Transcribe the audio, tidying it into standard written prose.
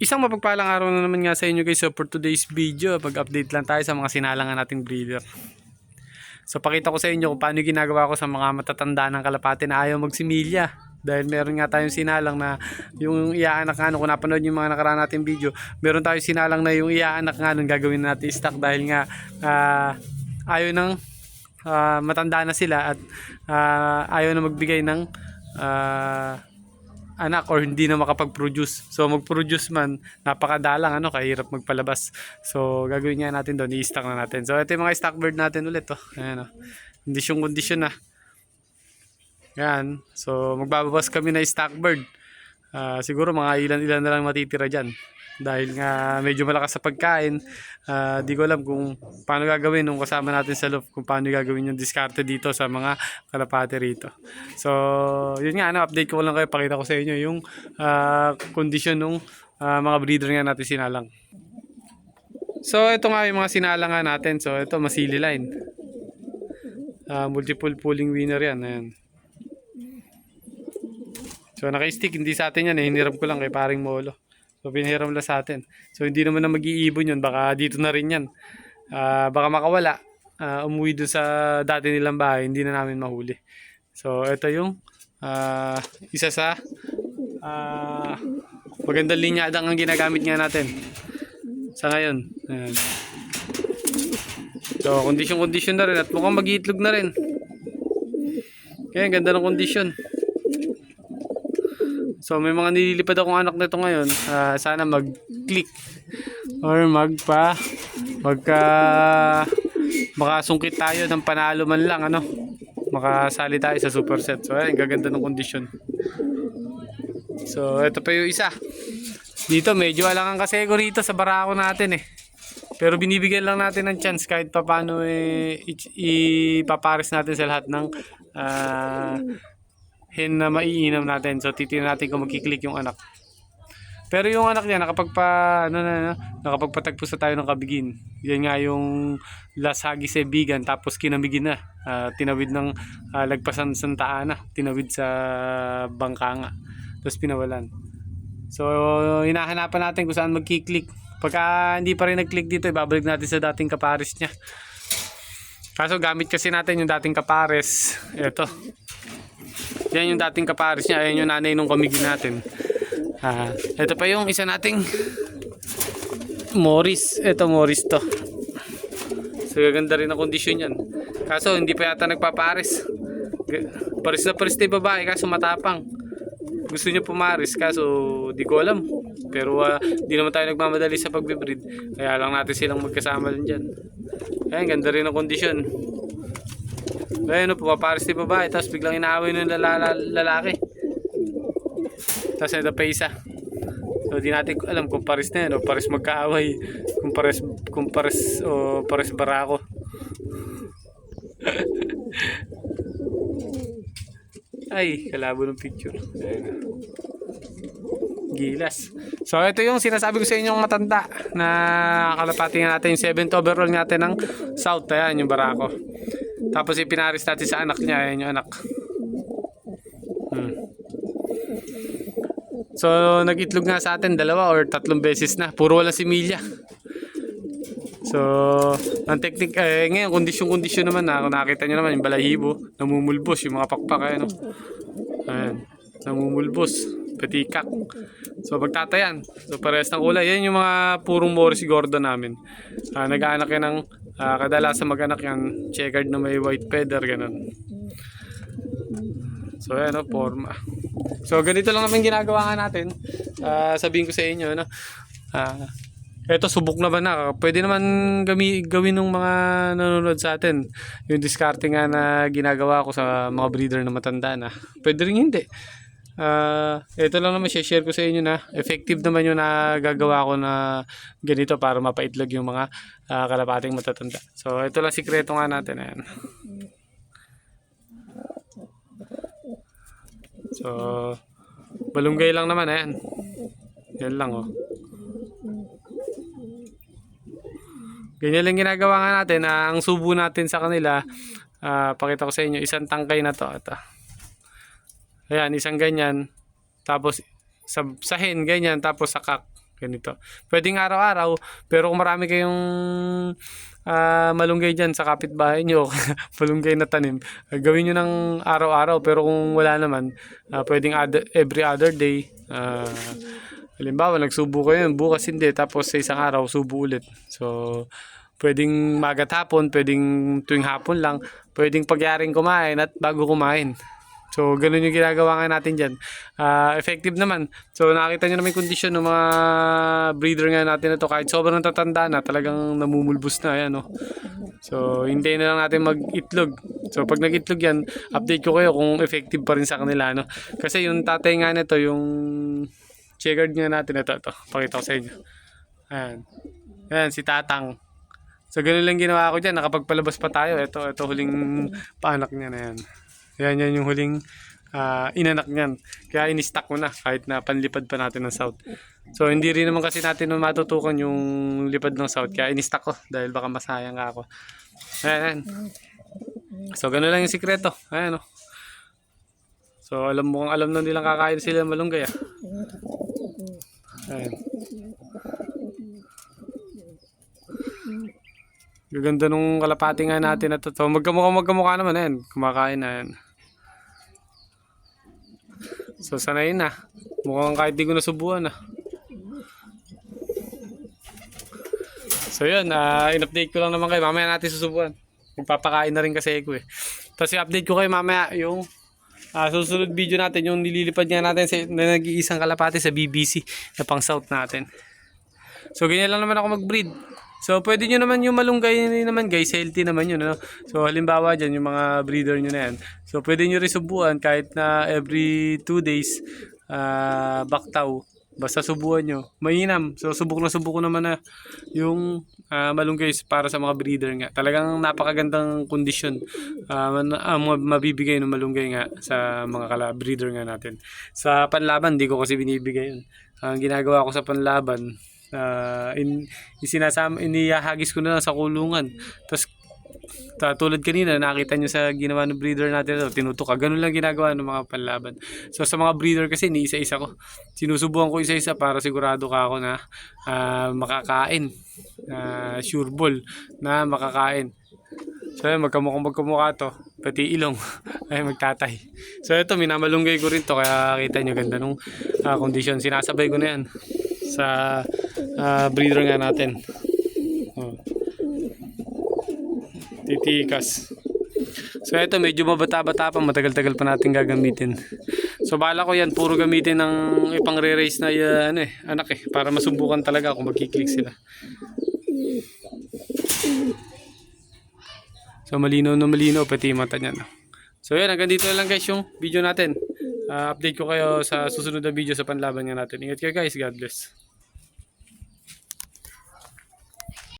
Isang mapagpalang araw na naman nga sa inyo guys. So for today's video, pag-update lang tayo sa mga sinalangan nating breeder. So pakita ko sa inyo kung paano ginagawa ko sa mga matatanda ng kalapate na ayaw magsimilya. Dahil meron nga tayong sinalang na yung iaanak nga kung napanood yung mga nakaraan nating video, meron tayong sinalang na yung iaanak nga nun gagawin natin stock dahil nga ayaw ng matanda na sila at ayaw na magbigay ng anak or hindi na makapag-produce. So mag-produce man, napakadalang kahirap magpalabas. So gagawin nga natin doon, i-stock na natin. So ito yung mga stock bird natin ulit Ayan kondisyon na. Yan. So magbababas kami na stock bird. Siguro mga ilan-ilan na lang matitira diyan. Dahil nga medyo malakas sa pagkain, di ko alam kung paano gagawin nung kasama natin sa loob, kung paano gagawin yung diskarte dito sa mga kalapate rito. So yun nga, update ko lang kayo, pakita ko sa inyo yung kondisyon ng mga breeder nga natin sinalang. So ito nga yung mga sinalang nga natin. So ito masili line, multiple pooling winner yan. Ayan. So naka-stick, hindi sa atin yan hiniram ko lang kay paring Molo. So pinahiram lang sa atin. So hindi naman na mag-iibon yun. Baka dito na rin yan. Baka makawala. Umuwi dun sa dati nilang bahay. Hindi na namin mahuli. So ito yung isa sa magandang linyadang ang ginagamit nga natin sa ngayon. Ayan. So kondisyon na rin. At mukhang mag-iitlog na rin. Kaya ganda ng kondisyon. So may mga nililipad akong anak nito ngayon. Sana mag-click or makasungkit tayo ng panalo man lang makasali tayo sa superset. So ayun, gaganda ng kondisyon. So ito pa yung isa. Dito medyo alangan kasi ko rito sa barako natin Pero binibigyan lang natin ng chance kahit paano ipapares natin sa lahat ng hen na maiinam natin. So titingnan natin kung magkiklik yung anak. Pero yung anak niya nakapagpatagpo sa tayo ng kabigin. Yan nga yung last hagis bigan, tapos kinamigin na. Tinawid ng lagpasan santaan na. Tinawid sa bangka nga. Tapos pinawalan. So hinahanapan natin kung saan magkiklik. Pagka hindi pa rin nag-click dito, ibabalik natin sa dating kapares niya. Kaso gamit kasi natin yung dating kapares. Ito. Yan yung dating kapares niya. Ayan yung nanay nung kamigin natin. Ito pa yung isa nating Morris. Ito Morris to. So gaganda rin ang kondisyon yan. Kaso hindi pa yata nagpapares. Pares na pares na babae kaso matapang. Gusto niya pumares kaso di ko alam. Pero di naman tayo nagmamadali sa pagbibreed. Kaya lang natin silang magkasama din dyan. Ayan, ganda rin ang kondisyon. Ayun pumapares ni babae, tapos biglang inaaway ng lalaki. Tapos ito pa isa. So di natin alam kung pares na yan o pares magkaaway, kung pares o pares barako. Ay, kalabo ng picture. Ayun. Gilas. So ito yung sinasabi ko sa inyong matanda na kalapati nga natin yung 7th overall natin ng South. Ayan yung barako. Tapos ipinaris natin sa anak niya. Ayan yung anak. So nag-itlog nga sa atin 2 or 3 beses na. Puro wala similya. So ang technique ngayon kondisyon naman kung nakita nyo naman yung balahibo namumulbos yung mga pakpak. Ayan, namumulbos petikak. So magtatayan. So parehas ng kulay. Yan yung mga purong Morris Gordo namin. Nag-aanak yan ng kadalasan mag-anak yan checkered na may white feather ganun. So ayan forma. So ganito lang naman ginagawa nga natin. Sabihin ko sa inyo eto subok naman pwede naman gawin ng mga nanonood sa atin yung diskarte nga na ginagawa ko sa mga breeder na matanda na. Pwede rin hindi. Ito lang naman share ko sa inyo na effective naman yung nagagawa ko na ganito para mapaitlog yung mga kalapating matatanda. So ito lang sikreto nga natin. Ayan. So balunggay lang naman. Ayan. Yan lang Ganyan lang ginagawa nga natin. Ang subo natin sa kanila, pakita ko sa inyo, isang tangkay na to. Ito. Ayan, isang ganyan. Tapos sa hen, ganyan. Tapos sakak. ganito. Pwedeng araw-araw, pero kung marami kayong malunggay dyan sa kapitbahay nyo, malunggay na tanim, gawin nyo ng araw-araw. Pero kung wala naman, pwedeng every other day. Halimbawa, nagsubo kayo yun, bukas hindi, tapos sa isang araw, subo ulit. So, pwedeng magat hapon, pwedeng tuwing hapon lang, pwedeng pagyaring kumain at bago kumain. So, ganun yung ginagawa nga natin dyan. Effective naman. So, nakita nyo naman yung kondisyon ng mga breeder nga natin na to. Kahit sobrang tatanda na, talagang namumulbos na. Ayan, no? So, hintayin na lang natin mag-itlog. So, pag nag-itlog yan, update ko kayo kung effective pa rin sa kanila. No? Kasi yung tatay nga nito, yung checkered nga natin. Ito. Pakita ko sa inyo. Ayan. Ayan, si Tatang. So, ganun lang ginawa ko dyan. Nakapagpalabas pa tayo. Ito huling paanak niya na yan. Yan yung huling inanak niyan. Kaya in-stock ko na kahit na panlipad pa natin ng south. So hindi rin naman kasi natin matutukan yung lipad ng south. Kaya in-stock ko dahil baka masayang ako. Ayan. So gano'n lang yung sikreto. Ayan, oh. So alam na nilang kakain sila malunggay. Ayan. Gaganda nung kalapati nga natin na to. So, magkamukha naman yan. Kumakain na yan. So sanayin na. Mukhang kahit di ko nasubuan na. So yun, in-update ko lang naman kayo. Mamaya natin susubuan. Magpapakain na rin kasi ako eh. Tapos i-update ko kayo mamaya yung susunod video natin. Yung nililipad nga natin na nag-iisang kalapati sa BBC na pang south natin. So ganyan lang naman ako mag-breed. So pwede nyo naman yung malunggay naman guys, healthy naman yun, ano? So halimbawa dyan yung mga breeder nyo na yan. So pwede nyo rin subuan kahit na every 2 days baktaw. Basta subuan nyo. Mainam. So subok ko naman na yung malunggay para sa mga breeder nga. Talagang napakagandang kondisyon mabibigay ng malunggay nga sa mga breeder nga natin. Sa panlaban, di ko kasi binibigay yun. Ang ginagawa ko sa panlaban, inihahagis ko na lang sa kulungan. Tapos tulad kanina nakita nyo sa ginawa ng breeder natin ito, tinutuka. Ganun lang ginagawa ng mga panlaban. So sa mga breeder kasi ni-isa-isa ko, sinusubukan ko isa-isa para sigurado ka ako na makakain, sure ball na makakain. So magkamukha to, pati ilong ay magtatay. So ito minamalunggay ko rin to, kaya kita nyo ganda nung kondisyon. Sinasabay ko na yan sa breeder nga natin. Titikas. So ito medyo mabata-bata pa, matagal-tagal pa natin gagamitin. So bala ko yan puro gamitin ng ipang re-raise na anak para masubukan talaga kung magkiklik sila. So malinaw na malinaw pati mata niya, no? So yan, hanggang dito na lang guys yung video natin. Update ko kayo sa susunod na video sa panlaban nga natin. Ingat kayo guys, God bless.